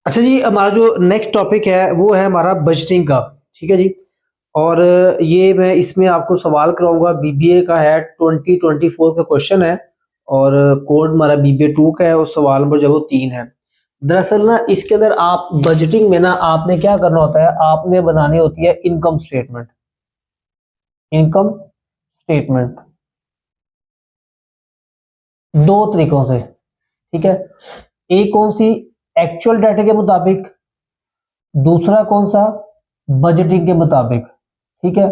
अच्छा जी, हमारा जो नेक्स्ट टॉपिक है वो है हमारा बजटिंग का। ठीक है जी। और ये मैं इसमें आपको सवाल कराऊंगा, बीबीए का है, 2024 का क्वेश्चन है। और कोड हमारा बीबीए 2 का है और सवाल नंबर जो है वो 3 है। दरअसल ना इसके अंदर आप बजटिंग में ना आपने क्या करना होता है, आपने बनानी होती है इनकम स्टेटमेंट। इनकम स्टेटमेंट दो तरीकों से। ठीक है। एक कौन सी, एक्चुअल डाटा के मुताबिक। दूसरा कौन सा, बजटिंग के मुताबिक। ठीक है।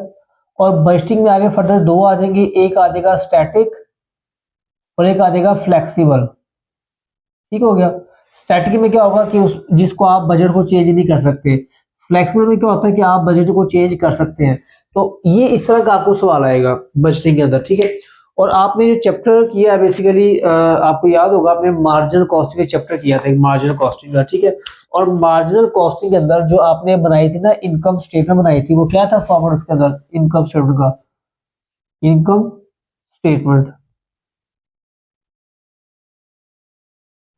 और बजटिंग में आगे फर्दर दो आ जाएंगे, एक आ जाएगा स्टैटिक और एक आ जाएगा फ्लेक्सिबल। ठीक हो गया। स्टैटिक में क्या होगा कि उस जिसको आप बजट को चेंज नहीं कर सकते। फ्लेक्सिबल में क्या होता है कि आप बजट को चेंज कर सकते हैं। तो ये इस तरह का आपको सवाल आएगा बजटिंग के अंदर। ठीक है। और आपने जो चैप्टर किया है बेसिकली, आपको याद होगा आपने मार्जिनल कॉस्टिंग का चैप्टर किया था, मार्जिनल कॉस्टिंग का। ठीक है। और मार्जिनल कॉस्टिंग के अंदर जो आपने बनाई थी ना इनकम स्टेटमेंट बनाई थी, वो क्या था फॉर्मूला उसके अंदर इनकम स्टेटमेंट का। इनकम स्टेटमेंट,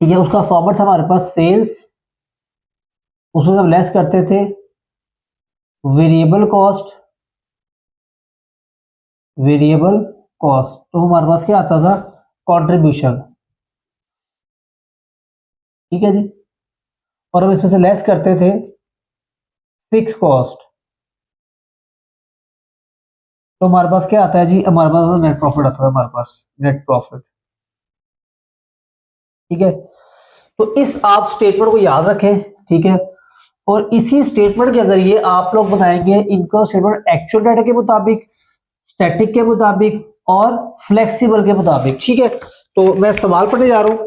ठीक है, उसका फॉर्मेट था हमारे पास सेल्स। उसमें हम लेस करते the variable cost. Variable cost तो हमारे पास क्या आता था, कंट्रीब्यूशन। ठीक है जी। और हम इसमें से लेस करते थे फिक्स कॉस्ट। तो हमारे पास क्या आता है जी, हमारे पास नेट प्रॉफिट आता था, हमारे पास नेट प्रॉफिट। ठीक है। तो इस आप स्टेटमेंट को याद रखें। ठीक है। और इसी स्टेटमेंट के जरिए आप लोग बनाएंगे इनकम स्टेटमेंट एक्चुअल डाटा के मुताबिक, स्टैटिक के मुताबिक और फ्लेक्सिबल के मुताबिक। ठीक है। तो मैं सवाल पढ़ने जा रहा हूं।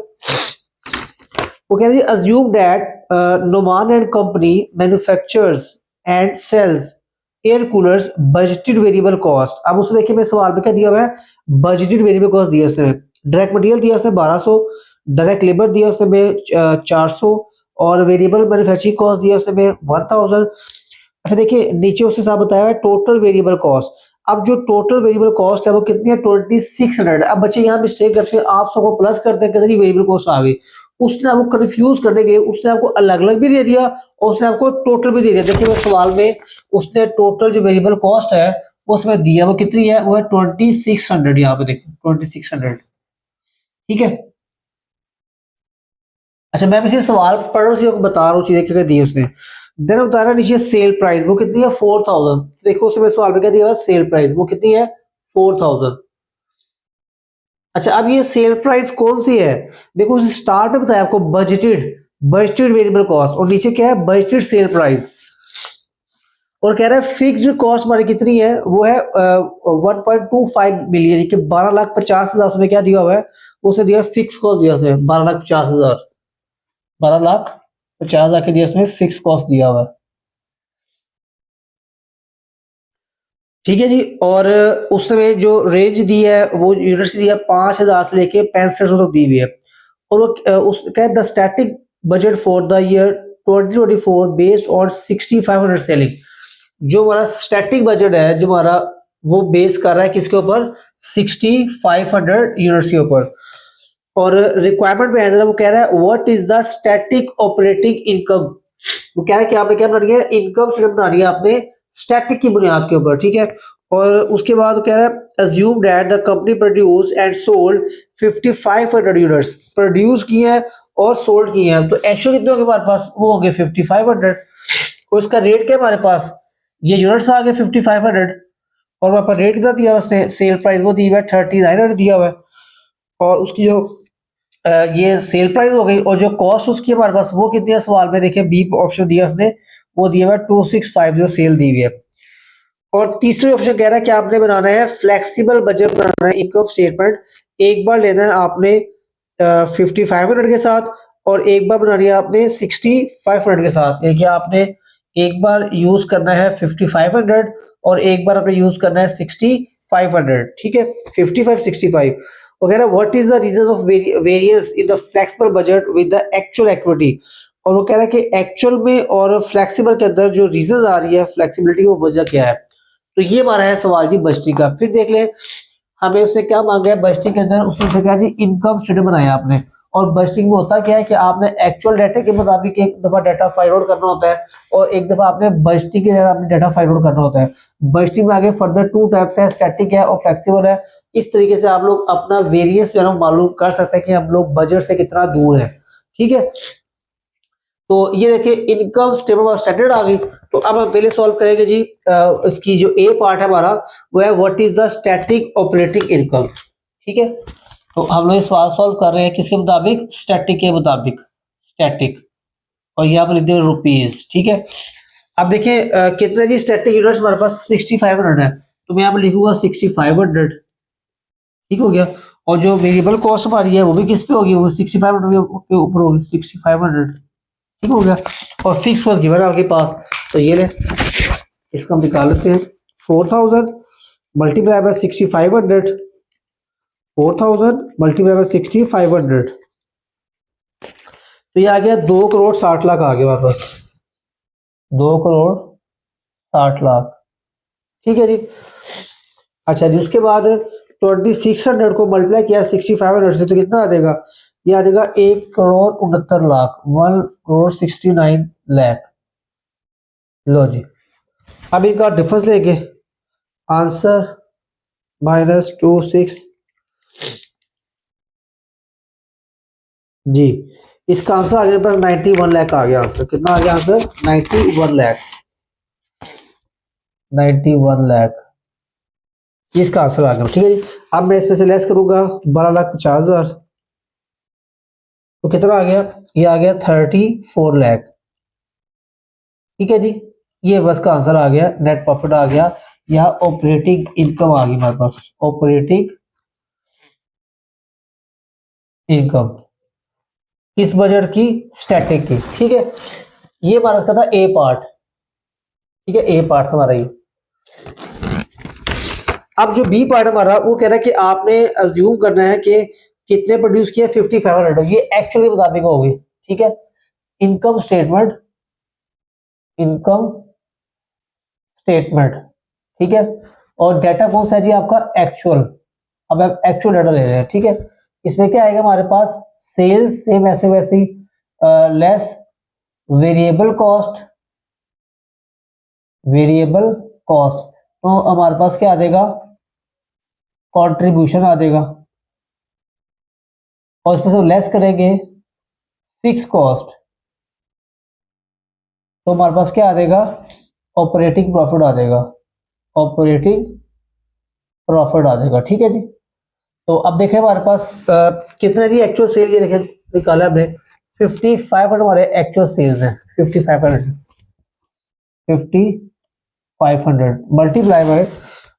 वो कह रही है assume that Noman and company manufactures and sells air coolers budgeted variable cost. अब उसने देखिए मैं सवाल में क्या दिया हुआ है, बजटेड वेरिएबल कॉस्ट दिया उसने। डायरेक्ट मटेरियल दिया उसने 1200, डायरेक्ट लेबर दिया उसने 400 और वेरिएबल मैन्युफैक्चरिंग कॉस्ट दिया उसने 1000। अच्छा देखिए नीचे उसने साहब बताया है टोटल वेरिएबल कॉस्ट। अब जो टोटल वेरिएबल कॉस्ट है वो कितनी है, 2600। अब बच्चे यहाँ मिस्टेक करते हैं, आप सबको प्लस करते हैं, कहते हैं वेरिएबल कॉस्ट आ गई। उसने आपको कंफ्यूज करने के लिए उसने आपको अलग अलग भी दे दिया और उसने आपको टोटल भी दे दिया। देखिए मैं सवाल में उसने टोटल जो वेरिएबल कॉस्ट है वो उसमें दिया, वो कितनी है, वो है 2600। यहाँ पे देखिए 2600। ठीक है। अच्छा मैं इसे सवाल पढ़ रहा हूँ, आपको बता रहा हूँ चीजें क्या दी उसने। देन बता रहा नीचे सेल प्राइस वो कितनी है, 4000। देखो उसमें सवाल में क्या दिया, सेल प्राइस वो कितनी है, 4000। अच्छा अब ये सेल प्राइस कौन सी है, देखो उस स्टार्ट में बताया आपको बजटेड, बजटेड वेरिएबल कॉस्ट, और नीचे क्या है, बजटेड सेल प्राइस। और कह रहा है फिक्स्ड कॉस्ट हमारी कितनी है, वो है 1.25 मिलियन कि 12,50,000। उसमें क्या दिया हुआ है, उसने दिया फिक्स कॉस्ट दिया उसने 12,50,000। 12,50,000 के दिया उसमें फिक्स कॉस्ट दिया हुआ है। ठीक है जी। और उसमें जो रेंज दी है वो यूनिट्स दी है 5,000 से लेके 6500 तक दी हुई है। और वो उस कह the static budget for the year 2024 based on 6500 selling. जो हमारा स्टैटिक बजट है जो हमारा, वो बेस कर रहा है किसके ऊपर, 6500 यूनिट्स के ऊपर। और रिक्वायरमेंट में है वो कह रहा है what is the static operating income. वो कह रहा है कि आपने क्या बनानी है, इनकम स्टेटमेंट बनानी है आपने स्टैटिक की बुनियाद के ऊपर। ठीक है। और उसके बाद कह रहा है assume that the company produce and sold 5500 units, produce की है और सोल्ड की है। तो एक्चुअल कितने हो गए हमारे पास, वो हो गए 5500। और इसका रेट क्या है हमारे पास, ये यूनिट्स आ गए 5500। और वहां पर रेट कितना दिया उसने, सेल प्राइस वो दी हुआ है 3900 दिया हुआ है। और उसकी जो ये सेल प्राइस हो गई, और जो कॉस्ट उसकी हमारे पास वो कितनी है, सवाल में देखिए बी ऑप्शन दिया उसने, वो दिया हुआ है 2650 सेल दी हुई है। और तीसरे ऑप्शन कह रहा है कि आपने बनाना है फ्लेक्सिबल बजट बनाना है इनकम स्टेटमेंट। एक बार लेना है आपने 5500 के साथ, और एक बार बनानी है आपने 6500 के साथ। देखिए आपने एक बार यूज करना है 5500 और एक बार आपने यूज करना है 6500। ठीक है, 55 65 वगैरह। What is the reason of variance in the flexible budget with the actual activity. और वो कह रहा है कि एक्चुअल में और फ्लेक्सिबल के अंदर जो रीजन आ रही है फ्लेक्सिबिलिटी, वो वजह क्या है। तो ये हमारा है सवाल जी बजटिंग का। फिर देख ले हमें उसने क्या मांगा है बजटिंग के अंदर, उसने क्या जी इनकम स्टेटमेंट बनाया आपने, और बजटिंग में होता क्या है कि आपने एक्चुअल डाटा के मुताबिक एक दफा डाटा फाइंड आउट करना होता है और एक दफा आपने बजटिंग के जगह आपने डाटा फाइंड आउट करना होता है। बजटिंग में आगे फर्दर टू टाइप्स है, स्टैटिक है और फ्लेक्सिबल है। इस तरीके से आप लोग अपना वेरिएंस जो है ना मालूम कर सकते हैं कि हम लोग बजट से कितना दूर है। ठीक है, तो ये देखिए इनकम स्टेटमेंट ऑफ स्टैंडर्ड आ गई। तो अब हम पहले सॉल्व करेंगे जी, इसकी जो ए पार्ट है हमारा वो है what is the static operating income. ठीक है, तो हम लोग ये सवाल सॉल्व कर रहे हैं किसके मुताबिक, स्टैटिक के मुताबिक, स्टैटिक, और यहाँ पर लिख देंगे रुपीज। ठीक है, अब देखिए कितने जी स्टैटिक यूनिट्स हमारे पास 6500 है, तो मैं यहाँ पर लिखूंगा 6500। ठीक हो गया, और जो वेरिएबल कॉस्ट हमारी है वो भी किस पे होगी, वो 6500 के ऊपर होगी, 6500। ठीक हो गया, और फिक्स कॉस्ट गिवन है आपके पास, तो ये ले इसको हम निकाल लेते हैं। 4000 मल्टीप्लाई बाय 6500, 4000 मल्टीप्लाई बाय 6500, तो ये आ गया 2,60,00,000 आ गया हमारे पास, 2,60,00,000। ठीक है जी, अच्छा जी, उसके बाद 2600 को मल्टीप्लाई किया 6500 से, तो कितना आ जाएगा, ये आ जाएगा 1,69,00,000, 1,69,00,000। लो जी, अब इनका डिफरेंस लेके आंसर -26 जी, इसका आंसर आ गया बस 91 लाख आ गया आंसर। कितना आ गया आंसर, 91 लाख, 91 लाख, इसका आंसर आ गया। ठीक है जी, अब मैं इसमें से लेस करूंगा 12,50,000, तो कितना आ गया, ये आ गया 34 लाख। ठीक है जी, ये बस का आंसर आ गया, नेट प्रॉफिट आ गया, यहाँ ऑपरेटिंग इनकम आ गई हमारे पास, ऑपरेटिंग इनकम किस बजट की, स्टैटिक की। ठीक है, ये हमारा था ए पार्ट। ठीक है, ए पार्ट हमारा ये। अब जो बी पार्ट हमारा वो कह रहा है कि आपने अज्यूम करना है कि कितने प्रोड्यूस किया, 5500, ये एक्चुअली मुताबिक होगी। ठीक है, इनकम स्टेटमेंट, इनकम स्टेटमेंट। ठीक है, और डाटा कौन सा है जी आपका, एक्चुअल। अब आप एक्चुअल डाटा ले रहे हैं। ठीक है, इसमें क्या आएगा हमारे पास, सेल्स सेम ऐसे वैसे ही, less variable cost, variable cost, तो हमारे पास क्या आ जाएगा, कंट्रीब्यूशन आ जाएगा, और इसमें से लेस करेंगे फिक्स कॉस्ट, तो हमारे पास क्या आ जाएगा, ऑपरेटिंग प्रॉफिट आ जाएगा, ऑपरेटिंग प्रॉफिट आ जाएगा। ठीक है जी, तो अब देखें हमारे पास कितने दी एक्चुअल सेल, ये देखें निकाला हमने 5500 हमारे एक्चुअल सेल्स हैं, 5500, 5500 मल्टीप्लाई बाय,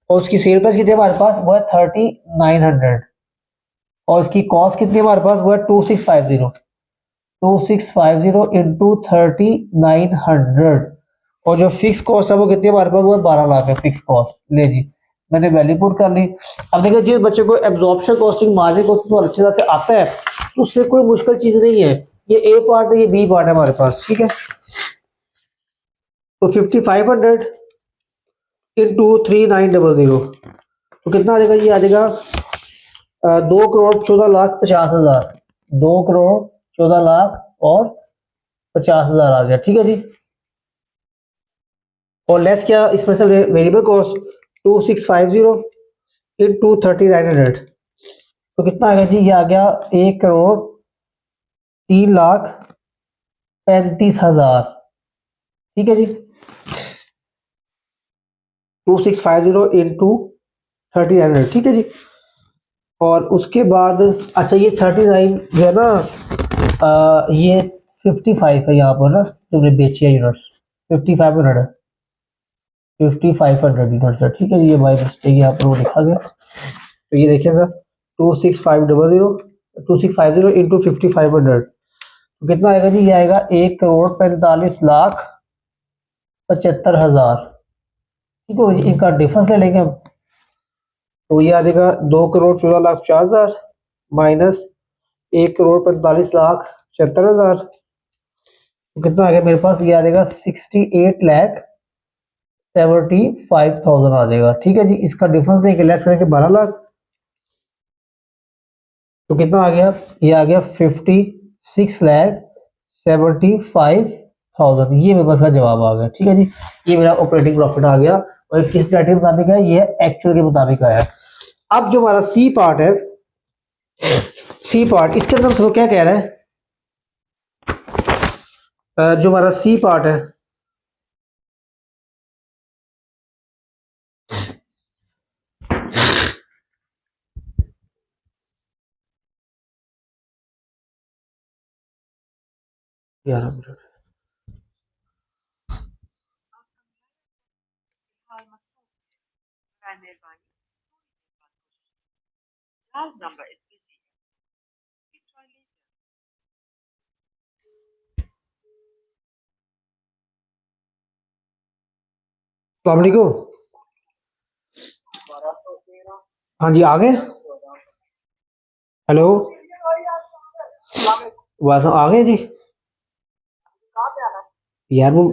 और उसकी सेल प्राइस कितनी है हमारे पास, वो है 3900, और इसकी कॉस्ट कितनी है हमारे पास, वो है 2650, 2650 इंटू 3900, और जो फिक्स कॉस्ट है वो कितनी है हमारे पास, वो है 12 लाख है फिक्स कॉस्ट। ले जी, मैंने वैल्यू पुट कर ली। अब देखिए जिस बच्चे को एब्जॉर्प्शन कॉस्टिंग, मार्जिन कॉस्टिंग अच्छी तरह से आता है, तो उससे कोई मुश्किल चीज नहीं है। ये ए पार्ट है, ये बी पार्ट है हमारे पास। ठीक है, तो 5500 इंटू 3900, तो कितना आ जाएगा, ये आ जाएगा 2,14,50,000, 2,14,50,000 आ गया। ठीक है जी, और लेस क्या इसमें से, वेरिएबल कॉस्ट 2650 इंटू 3900, तो कितना आ गया जी, ये आ गया 1,03,35,000। ठीक है जी, 2650 इंटू 3900। ठीक है जी, और उसके बाद अच्छा ये 39 जो है ना, ये 55 है यहाँ पर ना, तुमने बेची है यूनिट्स, 5500 है, 5500 यूनिट्स है। ठीक है, ये बाय मिस्टेक यहाँ पर वो लिखा गया, तो ये देखिएगा 2650 इंटू 5500, तो कितना आएगा जी, ये आएगा 1,45,75,000। ठीक है, इनका डिफरेंस ले लेंगे हम, तो ये आ जाएगा 2,14,50,000 माइनस 1,45,75,000, तो कितना आ गया मेरे पास, ये आ जाएगा 68,75,000 आ जाएगा। ठीक है जी, इसका डिफरेंस देंगे, लेस करेंगे 12 लाख, तो कितना आ गया, ये आ गया 56,75,000। ये मेरे पास का जवाब आ गया। ठीक है जी, ये मेरा ऑपरेटिंग प्रॉफिट आ गया और किस डाटा के मुताबिक है, ये एक्चुअल के मुताबिक आया। अब जो हमारा सी पार्ट है, सी पार्ट इसके अंदर हमको क्या कह रहा है, जो हमारा सी पार्ट है, मिनट, अस्सलाम वालेकुम। हाँ जी, आ गए। हेलो, बस आ गए जी। यार वो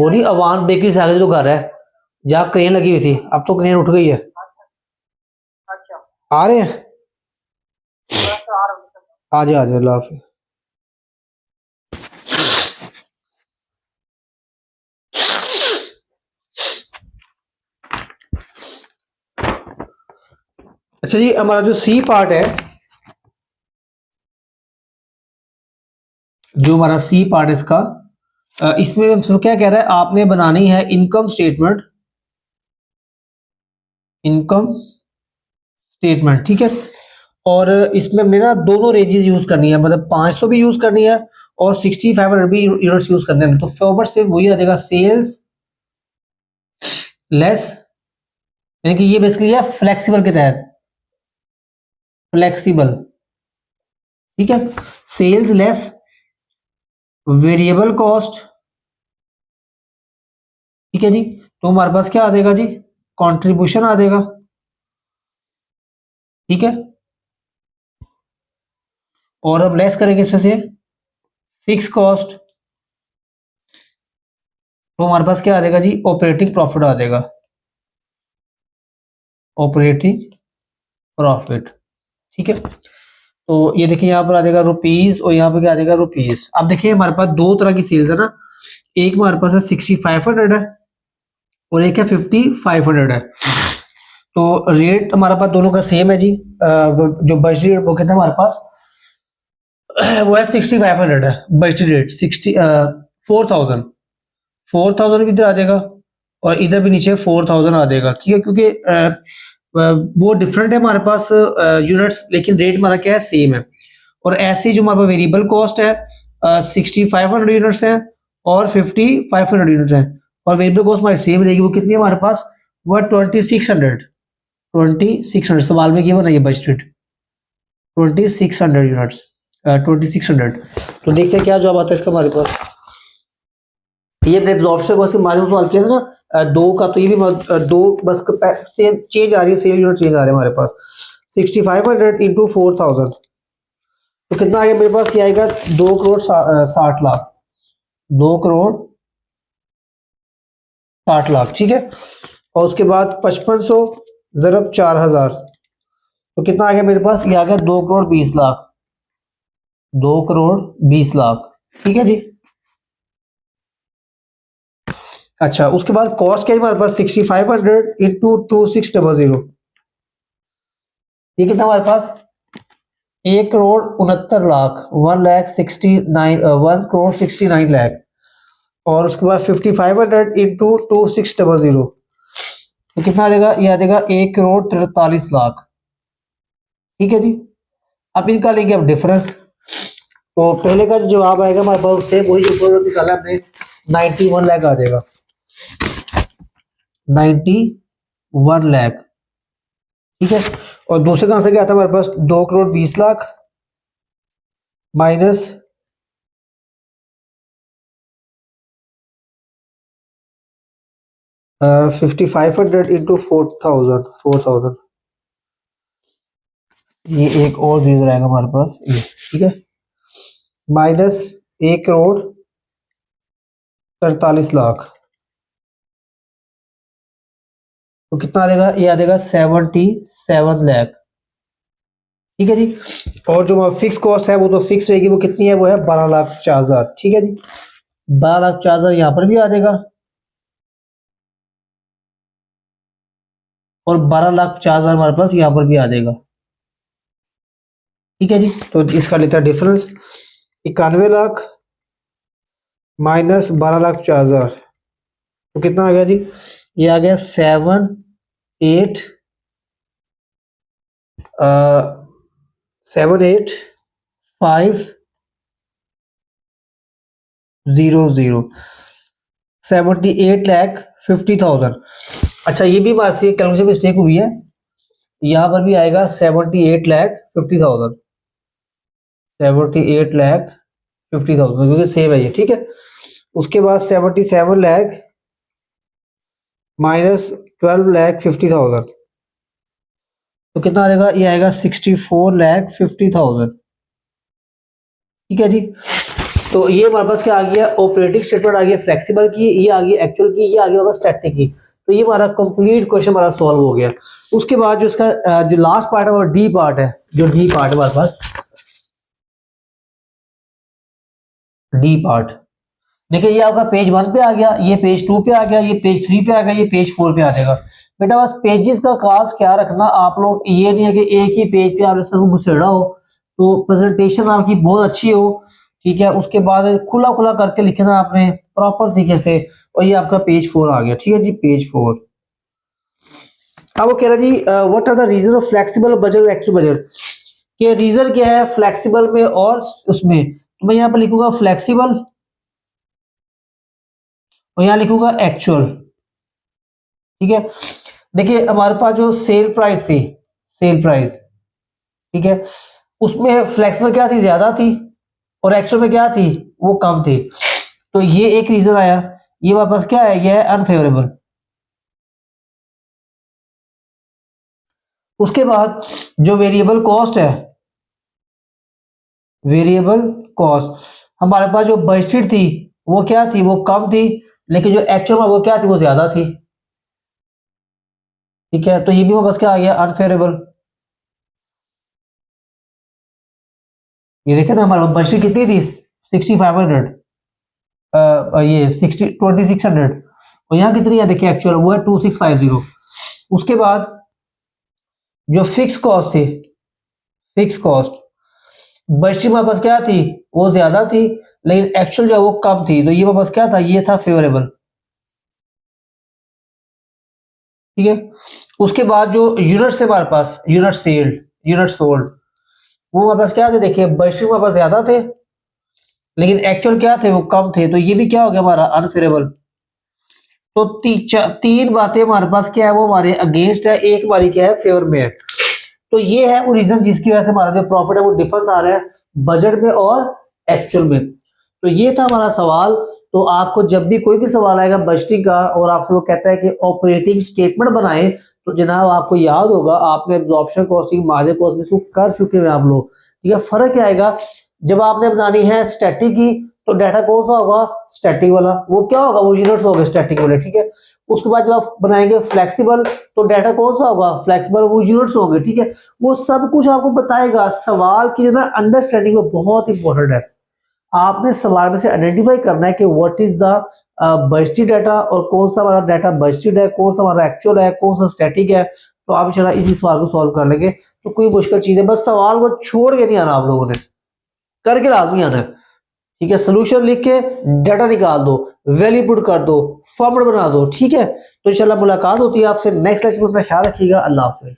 नहीं, अवान बेकरी से आगे जो घर है जहाँ क्रेन लगी हुई थी, अब तो क्रेन उठ गई है। आ रहे हैं, आ जाए, आ जाए, अल्लाह हाफिज़। अच्छा जी, हमारा जो सी पार्ट है, जो हमारा सी पार्ट है इसका, इसमें हमसे क्या कह रहा है, आपने बनानी है इनकम स्टेटमेंट, इनकम स्टेटमेंट। ठीक है, और इसमें हमने ना दोनों रेंजेस यूज करनी है, मतलब 500 भी यूज करनी है और 6500 भी यूनिट्स यूज करने हैं। तो फॉर्मेट से वही आ जाएगा, सेल्स लेस, यानी कि ये बेसिकली है फ्लेक्सिबल के तहत, फ्लेक्सिबल। ठीक है, सेल्स लेस वेरिएबल कॉस्ट। ठीक है जी, तो हमारे पास क्या आ जाएगा जी, कंट्रीब्यूशन आ जाएगा। ठीक है, और अब लेस करेंगे इसमें से फिक्स कॉस्ट, तो हमारे पास क्या आ जाएगा जी, ऑपरेटिंग प्रॉफिट आ जाएगा, ऑपरेटिंग प्रॉफिट। ठीक है, तो ये देखिए यहाँ पर आ जाएगा रुपीज और यहाँ पर क्या आ जाएगा, रुपीज। अब देखिए हमारे पास दो तरह की सेल्स है ना, एक हमारे पास है 6500 है और एक है 5500 है। तो रेट हमारे पास दोनों का सेम है जी। जो बजट रेट वो कितना हमारे पास वो है 6500 है, बजट रेट 4000, 4000 भी इधर आ जाएगा और इधर भी नीचे 4000 आ जाएगा। ठीक है, क्योंकि वो डिफरेंट है हमारे पास यूनिट्स, लेकिन रेट हमारा क्या है, सेम है। और ऐसे जो हमारे पास वेरिएबल कॉस्ट है 6500 यूनिट्स है और 5500 यूनिट्स है, और वेरिएबल कॉस्ट हमारी सेम रहेगी। वो कितनी है हमारे पास, वो 2600, 2600 सवाल में क्या बनाइए, बजट 2600 यूनिट्स, 2600। तो देखते हैं क्या जवाब आता है इसका हमारे पास। ये मैंने एब्जॉर्प्शन को माध्यम सवाल किया था ना, दो का, तो ये भी दो बस चेंज आ रही है, सेम यूनिट चेंज आ रहे हैं हमारे पास। 6500 इंटू 4000, तो कितना आ गया मेरे पास, ये आएगा 2 करोड़ 60 लाख, 2 करोड़ 60 लाख। ठीक है, और उसके बाद 5500 ज़रब 4000, तो कितना आ गया मेरे पास, ये आ गया 2 करोड़ 20 लाख, 2 करोड़ 20 लाख। ठीक है जी। अच्छा, उसके बाद कॉस्ट क्या है हमारे पास, 6500 इंटू 2600, ये कितना हमारे पास, 1 करोड़ 69 लाख, 1 करोड़ 69 लाख। और उसके बाद 5500 इंटू 2600, तो कितना आ जाएगा, ये आ जाएगा 1 करोड़ 43 लाख। ठीक है जी, अब इनका लेंगे अब डिफरेंस। तो पहले का जो जवाब आएगा हमारे पास, उससे वही जो निकाला हमने, 91 लाख आ जाएगा, 91 लाख। ठीक है, और दूसरे का आंसर क्या आता है हमारे पास, 2 करोड़ 20 लाख माइनस 5500 इंटू 4000, ये एक और जीरो रहेगा हमारे पास ये। ठीक है, माइनस 1 करोड़ 43 लाख, तो कितना आ जाएगा, ये आ जाएगा 77 लाख, ठीक है जी। और जो फिक्स कॉस्ट है वो तो फिक्स रहेगी, वो कितनी है, वो है 12,04,000। ठीक है जी, 12,04,000 यहाँ पर भी आ जाएगा और 12,04,000 हमारे पास यहाँ पर भी आ जाएगा। ठीक है जी, तो इसका लेता है डिफरेंस 91 लाख माइनस 12,04,000, तो कितना आ गया जी, ये आ गया 7,8,5,0,0 78,50,000। अच्छा, ये भी हमारे से कैलकुलेशन मिस्टेक हुई है, यहाँ पर भी आएगा 78,50,000, 78,50,000 क्योंकि सेम है ये। ठीक है, उसके बाद 77 लाख माइनस 12,50,000, तो कितना आ जाएगा, ये आएगा 64,50,000। ठीक है जी, तो ये हमारे पास क्या आ गया, ऑपरेटिंग स्टेटमेंट आ गया फ्लेक्सिबल की, ये आ गई एक्चुअल की, ये आ गया स्टैटिक की। तो ये हमारा कंप्लीट क्वेश्चन हमारा सॉल्व हो गया। उसके बाद जो इसका जो लास्ट पार्ट है वो डी पार्ट है, जो डी पार्ट है हमारे पास, डी पार्ट देखिए, ये आपका पेज 1 पे आ गया, ये पेज 2 पे आ गया, ये पेज 3 पे आ गया, ये पेज 4 पे आ जाएगा। बेटा बस पेजेस का खास क्या रखना, आप लोग ये नहीं है कि एक ही पेज पे आपने सब घुसेड़ा हो, तो प्रेजेंटेशन आपकी बहुत अच्छी हो। ठीक है, उसके बाद खुला खुला करके लिखना आपने प्रॉपर तरीके से। और ये आपका पेज 4 आ गया। ठीक है जी, पेज 4। अब वो कह रहा जी what are the reason of flexible budget और एक्चुअल बजट, के रीजन क्या है फ्लेक्सिबल में और उसमें। तो मैं यहाँ पर लिखूंगा फ्लेक्सिबल और यहाँ लिखूंगा एक्चुअल। ठीक है, देखिए हमारे पास जो सेल प्राइस थी, सेल प्राइस, ठीक है, उसमें फ्लेक्स में क्या थी, ज्यादा थी, और एक्चुअल में क्या थी, वो कम थी। तो ये एक रीजन आया, ये वापस क्या है, ये है अनफेवरेबल। उसके बाद जो वेरिएबल कॉस्ट है, वेरिएबल कॉस्ट हमारे पास जो बजटेड थी वो क्या थी, वो कम थी, लेकिन जो एक्चुअल में वो क्या थी, वो ज्यादा थी। ठीक है, तो ये भी वापस क्या आ गया, अनफेवरेबल। ये देखे ना, हमारे बजट कितनी थी, 6,500, ये 2,600, और यहाँ कितनी है देखिए एक्चुअल, वो है 2,650। उसके बाद जो फिक्स कॉस्ट थी, फिक्स कॉस्ट बजट में वापस क्या थी, वो ज्यादा थी, लेकिन एक्चुअल जो है वो कम थी, तो ये वापस क्या था, ये था फेवरेबल। ठीक है, उसके बाद जो यूनिट्स है हमारे पास, यूनिट सेल्ड, यूनिट सोल्ड, वो हमारे पास क्या थे, देखिए बजट में हमारे पास ज्यादा थे, लेकिन एक्चुअल क्या थे, वो कम थे, तो ये भी क्या हो गया हमारा अनफेवरेबल। तो तीन बातें हमारे पास क्या है, वो हमारे अगेंस्ट है, एक हमारी क्या है, फेवर में है। तो ये है वो रीजन जिसकी वजह से हमारा जो प्रॉफिट है वो डिफरेंस आ रहा है बजट में और एक्चुअल में। तो ये था हमारा सवाल। तो आपको जब भी कोई भी सवाल आएगा बजटिंग का और आपसे वो कहता है कि ऑपरेटिंग स्टेटमेंट बनाएं, तो जनाब आपको याद होगा आपने एब्जॉर्प्शन कॉस्टिंग, मार्जिन कॉस्टिंग इसको कर चुके हैं आप लोग। ठीक है, फर्क क्या आएगा, जब आपने बनानी है स्टैटिक की तो डाटा कौन सा होगा, स्टैटिक वाला, वो क्या होगा, वो यूनिट्स होगा स्टैटिक वाले। ठीक है, उसके बाद जब आप बनाएंगे फ्लेक्सिबल तो डाटा कौन सा होगा, फ्लेक्सिबल, वो यूनिट्स होंगे। ठीक है, वो सब कुछ आपको बताएगा। सवाल की जो ना अंडरस्टैंडिंग वो बहुत इंपॉर्टेंट है। आपने सवाल में से आइडेंटिफाई करना है कि what is the budgeted data, और कौन सा हमारा डाटा बजटेड है, कौन सा हमारा एक्चुअल है, कौन सा स्टैटिक है। तो आप इंशाल्लाह इसी सवाल को सॉल्व कर लेंगे। तो कोई मुश्किल चीज है, बस सवाल को छोड़ के नहीं आना, आप लोगों ने करके लाजमी आना है। ठीक है, सोल्यूशन लिख के डाटा निकाल दो, वैल्यू पुट कर दो, फॉर्मेट बना दो। ठीक है, तो इंशाल्लाह मुलाकात होती है आपसे नेक्स्ट लेक्चर में। अपना ख्याल रखिएगा। अल्लाह हाफिज।